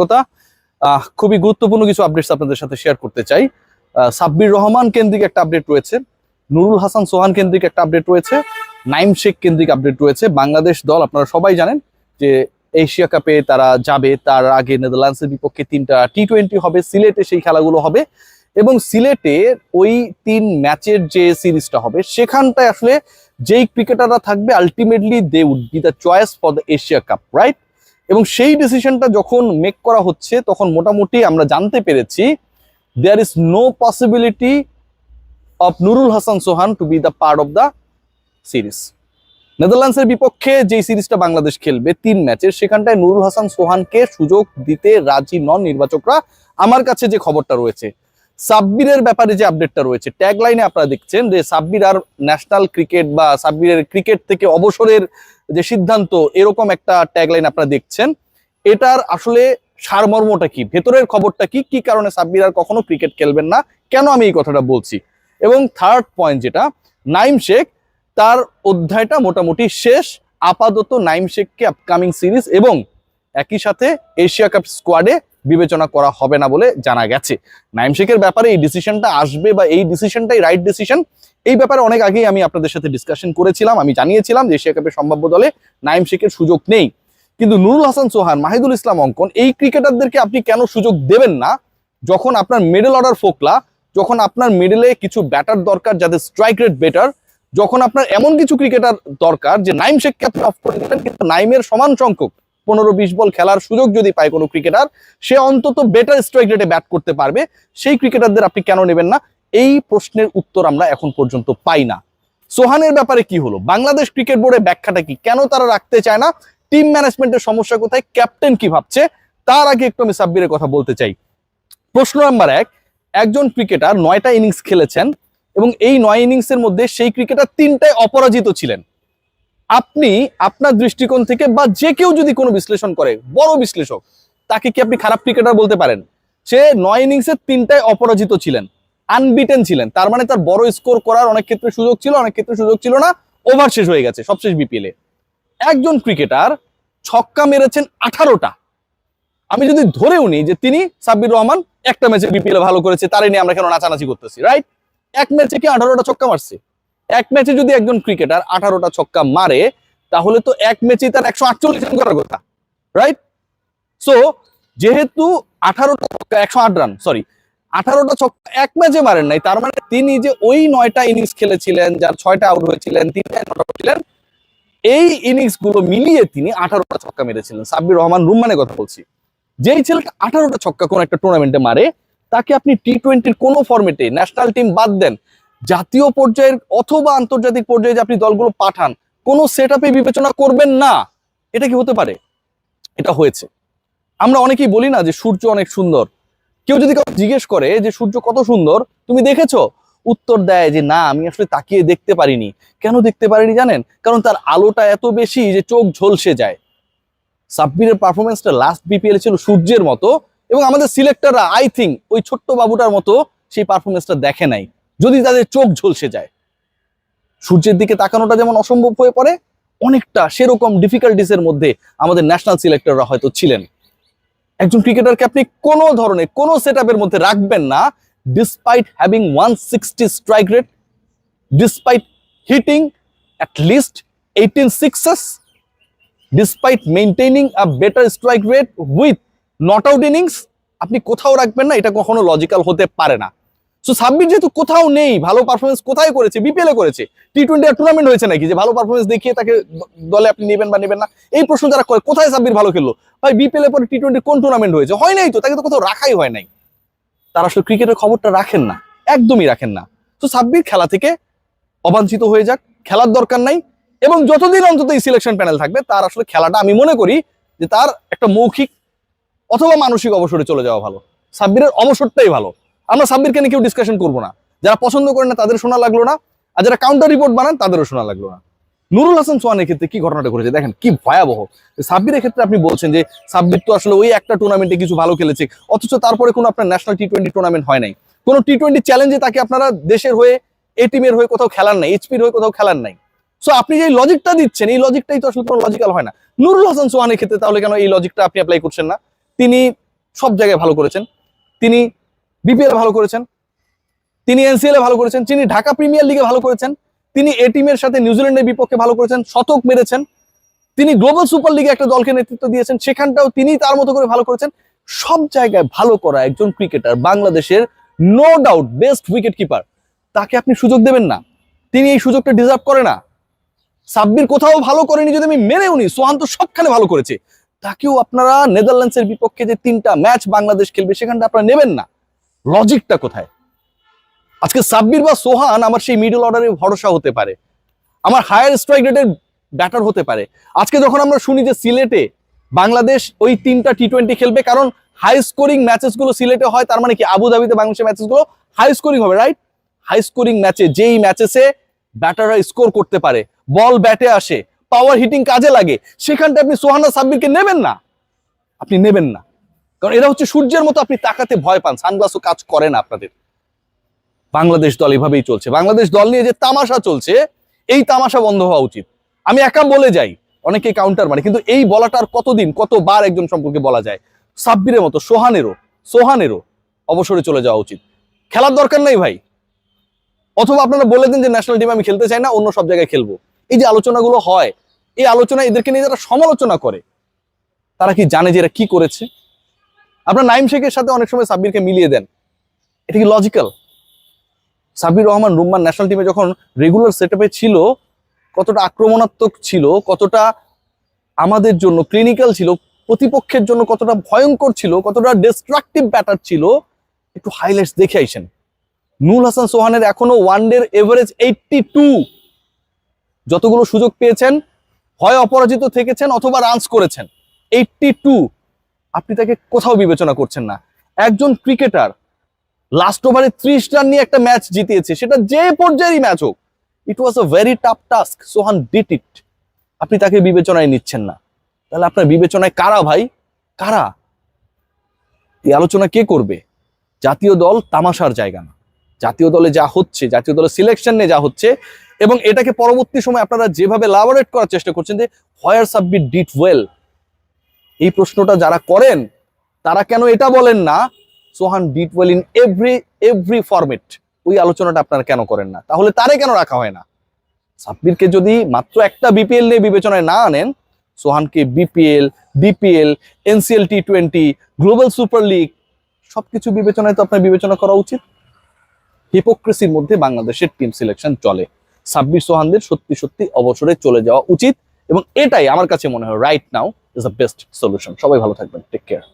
কথা খুবই গুরুত্বপূর্ণ কিছু আপডেটস আপনাদের সাথে শেয়ার করতে চাই। সাব্বির রহমান কেন্দ্রিক একটা আপডেট রয়েছে, নুরুল হাসান সোহান কেন্দ্রিক একটা আপডেট রয়েছে, নাইম শেখ কেন্দ্রিক আপডেট রয়েছে। বাংলাদেশ দল আপনারা সবাই জানেন যে এশিয়া কাপে তারা যাবে, তার আগে নেদারল্যান্ডসের বিপক্ষে 3টা টি-20 হবে, সিলেটে সেই খেলাগুলো হবে এবং সিলেটে ওই 3 ম্যাচের যে সিরিজটা হবে সেখানটায় আসলে যেই ক্রিকেটাররা থাকবে ultimately they would be the choice for the Asia cup, right? এবং সেই ডিসিশনটা যখন মেক করা হচ্ছে তখন মোটামুটি আমরা জানতে পেরেছি there is no possibility of Nurul Hasan Sohan to be the part of the series. নেদারল্যান্ডসের বিপক্ষে যে সিরিজটা বাংলাদেশ খেলবে 3 ম্যাচের, সেখানটায় নুরুল হাসান সোহানকে সুযোগ দিতে রাজি নন নির্বাচকরা। আমার কাছে যে খবরটা রয়েছে, সাব্বিরের ব্যাপারে যে আপডেটটা রয়েছে, ট্যাগ লাইনে আপনারা দেখছেন যে সাব্বির আর ন্যাশনাল ক্রিকেট বা সাব্বিরের ক্রিকেট থেকে অবসরের যে সিদ্ধান্ত, এরকম একটা ট্যাগ লাইন আপনারা দেখছেন। এটার আসলে সারমর্মটা কি, ভেতরের খবরটা কি, কি কারণে সাব্বির আর কখনো ক্রিকেট খেলবেন না, কেন আমি এই কথাটা বলছি। এবং থার্ড পয়েন্ট যেটা, নাইম শেখ, তার অধ্যায়টা মোটামুটি শেষ। আপাতত নাইম শেখকে আপকামিং সিরিজ এবং একই সাথে এশিয়া কাপ স্কোয়াডে বিবেচনা করা হবে না বলে জানা গেছে। নাইম শেখের ব্যাপারে এই ডিসিশনটা আসবে বা এই ডিসিশনটাই রাইট ডিসিশন, এই ব্যাপারে অনেক আগেই আমি আপনাদের সাথে ডিসকাশন করেছিলাম। আমি জানিয়েছিলাম যে এশিয়া কাপের সম্ভাব্য দলে নাইম শেখের সুযোগ নেই। কিন্তু নুরুল হাসান সোহান, মাহিদুল ইসলাম অঙ্কন, এই ক্রিকেটারদেরকে আপনি কেন সুযোগ দেবেন না যখন আপনার মিডল অর্ডার ফোকলা, যখন আপনার মিডলে কিছু ব্যাটার দরকার যাদের স্ট্রাইক রেট বেটার, যখন আপনার এমন কিছু ক্রিকেটার দরকার যে নাইম শেখকে আপনি অফ করে দিলেন, কিন্তু নাইমের সমান সংখ্যক 15-20 বল খেলার সুযোগ যদি পায় কোনো ক্রিকেটার, সে অন্তত বেটার স্ট্রাইক রেটে ব্যাট করতে পারবে, সেই ক্রিকেটারদের আপনি কেন নেবেন না? এই প্রশ্নের উত্তর আমরা এখন পর্যন্ত পাই না। সোহানের ব্যাপারে কি হলো, বাংলাদেশ ক্রিকেট বোর্ডের ব্যাখ্যাটা কি, কেন তারা রাখতে চায় না, টিম ম্যানেজমেন্টের সমস্যা কোথায়, ক্যাপ্টেন কি ভাবছে? তার আগে একটু আমি সাব্বিরের কথা বলতে চাই। প্রশ্ন নাম্বার 1, একজন ক্রিকেটার 9টা ইনিংস খেলেছেন এবং এই 9 ইনিংসের মধ্যে সেই ক্রিকেটার 3টায় অপরাজিত ছিলেন। আপনি আপনার দৃষ্টিকোণ থেকে বা যে কেউ যদি কোনো বিশ্লেষণ করে, বড় বিশ্লেষক, তাকে কি আপনি খারাপ ক্রিকেটার বলতে পারেন? সে 9 ইনিংসের 3টায় অপরাজিত ছিলেন, আনবিটেন ছিলেন, তার মানে তার বড় স্কোর করার অনেক ক্ষেত্রে সুযোগ ছিল, অনেক ক্ষেত্রে সুযোগ ছিল না, ওভার শেষ হয়ে গেছে সবশেষ বিপিএলে। একজন ক্রিকেটার ছক্কা মেরেছেন 18টা। আমি যদি ধরেও নিই যে তিনি সাব্বির রহমান একটা ম্যাচে বিপিএলে ভালো করেছে, তারই নিয়ে আমরা কেন নাচানাচি করতেছি, রাইট? এক ম্যাচে কি 18টা ছক্কা মারছে? এক ম্যাচে যদি একজন ক্রিকেটার 18টা ছক্কা মারে, তাহলে তো এক ম্যাচে তার 148 রান করার কথা, রাইট? সো যেহেতু 18টা ছক্কা 108 রান, সরি 18টা ছক্কা এক ম্যাচে মারেন নাই, তার মানে তিনি যে ওই 9টা ইনিংস খেলেছিলেন, যার 6টা আউট হয়েছিলেন, 3টায় নট আউট ছিলেন, এই ইনিংস গুলো মিলিয়ে তিনি 18টা ছক্কা মেরেছিলেন। সাব্বির রহমান রুম্মানের কথা বলছি। যেই ছেলেটা 18টা ছক্কা কোন একটা টুর্নামেন্টে মারে, তাকে আপনি টি-20 কোন ফরম্যাটে, ন্যাশনাল টিম বাদ দেন, জাতীয় পর্যায়ের অথবা আন্তর্জাতিক পর্যায়ে যে আপনি দলগুলো পাঠান, কোনো সেটআপে বিবেচনা করবেন না। এটা কি হতে পারে? এটা হয়েছে। আমরা অনেকেই বলি না যে সূর্য অনেক সুন্দর। কেউ যদি কাউকে জিজ্ঞেস করে যে সূর্য কত সুন্দর, তুমি দেখেছো? উত্তর দেয় যে না, আমি আসলে তাকিয়ে দেখতে পারিনি। কেন দেখতে পারিনি জানেন? কারণ তার আলোটা এত বেশি যে চোখ ঝলসে যায়। সাব্বিরের পারফরমেন্সটা লাস্ট বিপিএল ছিল সূর্যের মতো, এবং আমাদের সিলেক্টররা আই থিঙ্ক ওই ছোট্ট বাবুটার মতো সেই পারফরমেন্সটা দেখে নাই, যদি তাদের চোখ ঝলসে যায়। সূর্যের দিকে তাকানোটা যেমন অসম্ভব হয়ে পড়ে, অনেকটা সেরকম ডিফিকাল্টিসের মধ্যে আমাদের ন্যাশনাল সিলেক্টররা হয়তো ছিলেন। একজন ক্রিকেটারকে আপনি কোনো ধরনের কোনো সেটআপের মধ্যে রাখবেন না despite having 160 strike rate, despite hitting at least 18 sixes, despite maintaining a better strike rate with not out innings, আপনি কোথাও রাখবেন না। এটা কখনো লজিক্যাল হতে পারে না। সো সাব্বির যেহেতু কোথাও নেই, ভালো পারফরমেন্স কোথায় করেছে? বিপিএলে করেছে। টি-20 আর টুর্নামেন্ট হয়েছে নাকি যে ভালো পারফরমেন্স দেখিয়ে তাকে দলে আপনি নেবেন বা নেবেন না? এই প্রশ্ন যারা করে, কোথায় সাব্বির ভালো খেললো? ভাই বিপিএল এর পরে টি-20 কোন টুর্নামেন্ট হয়েছে? হয় নাই তো, তাকে তো কোথাও রাখাই হয় নাই। তারা আসলে ক্রিকেটের খবরটা রাখেন না, একদমই রাখেন না। তো সাব্বির খেলা থেকে অবাঞ্ছিত হয়ে যাক, খেলার দরকার নাই। এবং যতদিন অন্তত এই সিলেকশন প্যানেল থাকবে, তার আসলে খেলাটা আমি মনে করি যে তার একটা মৌখিক অথবা মানসিক অবসরে চলে যাওয়া ভালো। সাব্বিরের অবসরটাই ভালো। আমরা সাব্বিরকে নিয়ে কেউ ডিসকাশন করবো না। যারা পছন্দ করেন না তাদের শোনা লাগলো না, আর যারা কাউন্টার রিপোর্ট বানান তাদেরও শোনা লাগলো না। নুরুল হাসান সোহানের ক্ষেত্রে কি ঘটনাটা ঘটেছে দেখেন, কি ভয়াবহ। সাব্বিরের ক্ষেত্রে আপনি বলছেন যে সাব্বির তো আসলে ওই একটা টুর্নামেন্টে কিছু ভালো খেলেছে, অথচ তারপরে কোনো আপনার ন্যাশনাল টি-20 টুর্নামেন্ট হয় নাই, কোনো টি-20 চ্যালেঞ্জে তাকে আপনারা দেশের হয়ে, এ টিমের হয়ে কোথাও খেলার নাই, এইচপির হয়ে কোথাও খেলার নাই। সো আপনি যে লজিকটা দিচ্ছেন, এই লজিকটাই তো আসলে কোনো লজিক্যাল হয় না। নুরুল হাসান সোহানের ক্ষেত্রে তাহলে কেন এই লজিকটা আপনি অ্যাপ্লাই করছেন না? তিনি সব জায়গায় ভালো করেছেন, তিনি বিপিএল ভালো করেছেন, তিনি এনসিএল এ ভালো করেছেন, তিনি ঢাকা প্রিমিয়ার লিগে ভালো করেছেন, তিনি এ টিমের সাথে নিউজিল্যান্ডের বিপক্ষে ভালো করেছেন, শতক মেরেছেন, তিনি গ্লোবাল সুপার লিগে একটা দলকে নেতৃত্ব দিয়েছেন, সেখানটাও তিনি তার মতো করে ভালো করেছেন। সব জায়গায় ভালো করা একজন ক্রিকেটার, বাংলাদেশের no doubt best wicket keeper, তাকে আপনি সুযোগ দেবেন না? তিনি এই সুযোগটা ডিজার্ভ করে না? সাব্বির কোথাও ভালো করেনি যদি আমি মেনেও নি, সোহান তো সবখানে ভালো করেছে, তাকেও আপনারা নেদারল্যান্ডসের বিপক্ষে যে 3টা ম্যাচ বাংলাদেশ খেলবে সেখানটা আপনারা নেবেন না? লজিকটা কোথায়? আজকে সাব্বির বা সোহান আমার সেই মিডল অর্ডারের ভরসা হতে পারে, আমার হায়ার স্ট্রাইক রেটের ব্যাটার হতে পারে। আজকে যখন আমরা শুনি যে সিলেটে বাংলাদেশ ওই 3টা টি20 খেলবে, কারণ হাই স্কোরিং ম্যাচেস গুলো সিলেটে হয়, তার মানে কি আবুধাবিতে বাংলাদেশের ম্যাচেস গুলো হাই স্কোরিং হবে, রাইট? হাই স্কোরিং ম্যাচে যেই ম্যাচেসে ব্যাটাররা স্কোর করতে পারে, বল ব্যাটে আসে, পাওয়ার হিটিং কাজে লাগে, সেখানটা আপনি সোহান আর সাব্বিরকে নেবেন না? আপনি নেবেন না, কারণ এরা হচ্ছে সূর্যের মতো, আপনি তাকাতে ভয় পান, সানগ্লাসও কাজ করে না আপনাদের। বাংলাদেশ দল এভাবেই চলছে, বাংলাদেশ দল নিয়ে যে তামাশা চলছে, এই তামাশা বন্ধ হওয়া উচিত। আমি একা বলে যাই, অনেকে কাউন্টার মানে, কিন্তু এই বলাটা আর কতদিন কতবার একজন সম্পর্কে বলা যায়? সাব্বিরের মতো সোহানেরও অবসরে চলে যাওয়া উচিত, খেলার দরকার নাই ভাই। অথবা আপনারা বলে দিন যে ন্যাশনাল টিম আমি খেলতে চাই না, অন্য সব জায়গায় খেলবো। এই যে আলোচনাগুলো হয়, এই আলোচনা এদেরকে নিয়ে যারা সমালোচনা করে, তারা কি জানে যে এরা কি করেছে? আপনার নাইম শেখের সাথে অনেক সময় সাব্বিরকে মিলিয়ে দেন, এটা কি লজিক্যাল? সাব্বির রহমান রুম্মান ন্যাশনাল টিমে যখন রেগুলার সেটআপে ছিল, কতটা আক্রমণাত্মক ছিল, কতটা আমাদের জন্য ক্লিনিক্যাল ছিল, প্রতিপক্ষের জন্য কতটা ভয়ঙ্কর ছিল, কতটা ডিস্ট্রাকটিভ ব্যাটার ছিল, একটু হাইলাইটস দেখে আইসেন। নুরুল হাসান সোহানের এখনো ওয়ানডের এভারেজ 82, যতগুলো সুযোগ পেয়েছেন হয় অপরাজিত থেকেছেন অথবা রানস করেছেন, 82। আপনি তাকে কোথাও বিবেচনা করছেন না। একজন ক্রিকেটার লাস্ট ওভারে 30 রান নিয়ে একটা ম্যাচ জিতিয়েছে, সেটা যে পর্যায়েরই ম্যাচ হোক, it was a very tough task, Sohan did it. আপনি তাকে বিবেচনায় নিচ্ছেন না, তাহলে আপনার বিবেচনায় কারা ভাই? কারা? এই আলোচনা কে করবে? জাতীয় দল তামাশার জায়গা না। জাতীয় দলে যা হচ্ছে, জাতীয় দলের সিলেকশন নিয়ে যা হচ্ছে, এবং এটাকে পরবর্তী সময় আপনারা যেভাবে লাবরেট করার চেষ্টা করছেন যে হোয়ার সাব্বির ডিড ওয়েল, এই প্রশ্নটা যারা করেন তারা কেন এটা বলেন না Sohan did well in every format? ওই আলোচনাটা আপনারা কেন করেন না? তাহলে তারে কেন রাখা হয় না? সাব্বিরকে যদি মাত্র একটা বিপিএল নিয়ে বিবেচনায় না আনেন, সোহানকে বিপিএল, এনসিএল টি20, গ্লোবাল সুপার লিগ সবকিছু বিবেচনায় তো আপনার বিবেচনা করা উচিত। হিপোক্রেসির মধ্যে বাংলাদেশের টিম সিলেকশন চলে। সাব্বির সোহানদের সত্যি সত্যি অবসরে চলে যাওয়া উচিত, এবং এটাই আমার কাছে মনে হয় right now is the best solution. সবাই ভালো থাকবেন, টেক কেয়ার।